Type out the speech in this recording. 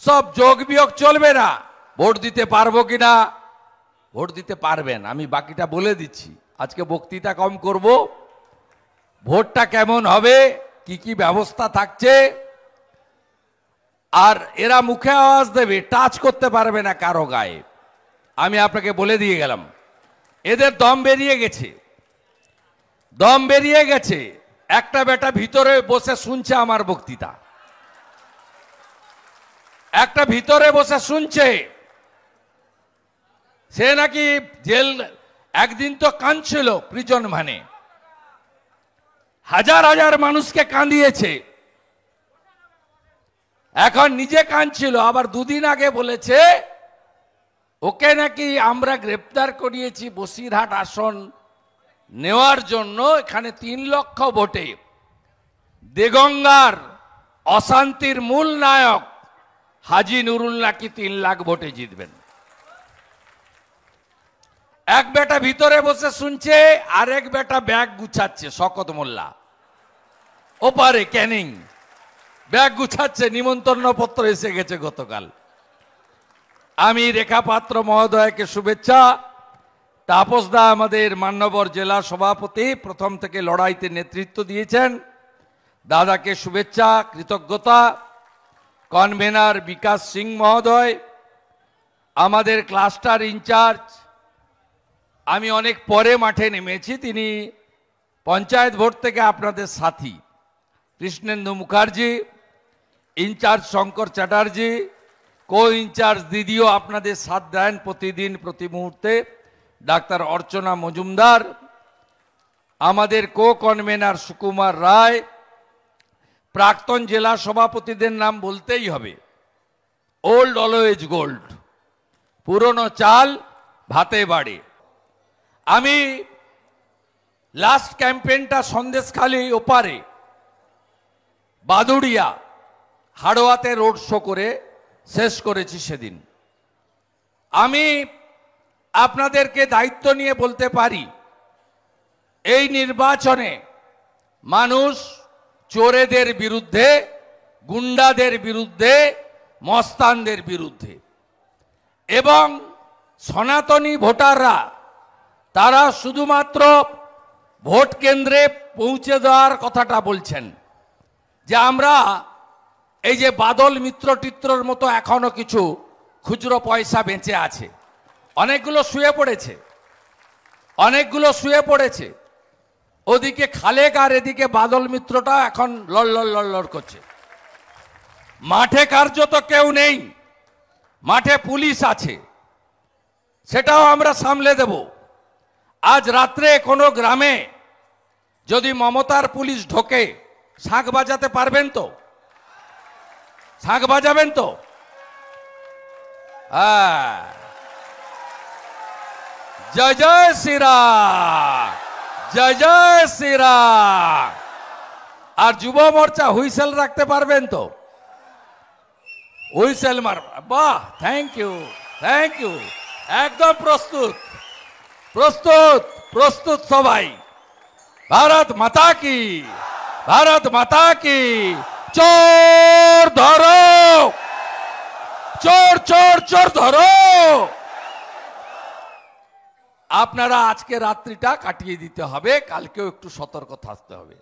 সব যোগ বিয়োগ চলবে না। ভোট দিতে পারবো কিনা? ভোট দিতে পারবেন, আমি বাকিটা বলে দিচ্ছি। আজকে বক্তৃতা কম করব। ভোটটা কেমন হবে, কি কি ব্যবস্থা থাকছে, আর এরা মুখে আওয়াজ দেবে, টাচ করতে পারবে না কারো গায়ে। আমি আপনাকে বলে দিয়ে গেলাম, এদের দম বেরিয়ে গেছে, দম বেরিয়ে গেছে। একটা বেটা ভিতরে বসে শুনছে আমার বক্তৃতা, একটা ভিতরে বসে শুনছে। সে নাকি জেল, একদিন তো কাঁদছিল প্রিজন মানে, হাজার হাজার মানুষকে কাঁদিয়েছে, এখন নিজে কাঁদছিল। আবার দুদিন আগে বলেছে ওকে নাকি আমরা গ্রেপ্তার করিয়েছি বসিরহাট আসন নেওয়ার জন্য। এখানে 3 লক্ষ ভোটে দেগঙ্গার অশান্তির মূল নায়ক হাজি নুরুল নাকি 3 লাখ ভোটে জিতবেন। এক বেটা ভিতরে বসে শুনছে, আরেক বেটা ব্যাগ গুছাচ্ছে, শকত মোল্লা ওপারে ক্যানিং ব্যাগ গুছাচ্ছে, নিমন্ত্রণ পত্র এসে গেছে গতকাল। আমি রেখা পাত্র মহোদয়কে শুভেচ্ছা। তাপস দা আমাদের মান্যবর জেলা সভাপতি, প্রথম থেকে লড়াইতে নেতৃত্ব দিয়েছেন, দাদাকে শুভেচ্ছা কৃতজ্ঞতা। কনভেনার বিকাশ সিং মহোদয়, আমাদের ক্লাস্টার ইনচার্জ, আমি অনেক পরে মাঠে নেমেছি, তিনি পঞ্চায়েত ভোট থেকে আপনাদের সাথী কৃষ্ণেন্দু মুখার্জি, ইনচার্জ শঙ্কর চ্যাটার্জি, কো ইনচার্জ দিদিও আপনাদের সাথ দেন প্রতিদিন প্রতি মুহূর্তে, ডাক্তার অর্চনা মজুমদার, আমাদের কো কনভেনার সুকুমার রায়, প্রাক্তন জেলা সভাপতিদের নাম বলতেই হবে। ওল্ড অলওয়েজ গোল্ড, পুরনো চাল ভাতে বাড়ে। আমি লাস্ট ক্যাম্পেইনটা সন্দেশখালী ওপারে বাদুড়িয়া হাড়োয়াতে রোড শো করে শেষ করেছি সেদিন। আমি আপনাদেরকে দায়িত্ব নিয়ে বলতে পারি, এই নির্বাচনে মানুষ চোরেদের বিরুদ্ধে, গুন্ডাদের বিরুদ্ধে, মস্তানদের বিরুদ্ধে, এবং সনাতনী ভোটাররা তারা শুধুমাত্র ভোট কেন্দ্রে পৌঁছে দেওয়ার কথাটা বলছেন, যে আমরা এই যে বাদল মিত্র টিত্রর মতো এখনো কিছু খুচরো পয়সা বেঁচে আছে, অনেকগুলো শুয়ে পড়েছে, অনেকগুলো শুয়ে পড়েছে। ওদিকে খালেক আর এদিকে বাদল মিত্রটা এখন লড় করছে। মাঠে কার্যত কেউ নেই, মাঠে পুলিশ আছে, সেটাও আমরা সামলে দেব। আজ রাত্রে কোনো গ্রামে যদি মমতার পুলিশ ঢোকে, শাঁখ বাজাতে পারবেন তো? শাঁখ বাজাবেন তো? হ্যাঁ, জয় জয় শ্রীরাম, জয় জয় শ্রীরাম। আর যুব মোর্চা হুইসেল রাখতে পারবেন তো? হুইসেল মার, বাহ, থ্যাংক ইউ, থ্যাংক ইউ। একদম প্রস্তুত, প্রস্তুত, প্রস্তুত সবাই। ভারত মাতা কি, ভারত মাতা কি। চোর ধরো, চোর চোর চোর ধরো। আপনারা আজকে রাত্রিটা কাটিয়ে দিতে হবে, কালকেও একটু সতর্ক থাকতে হবে।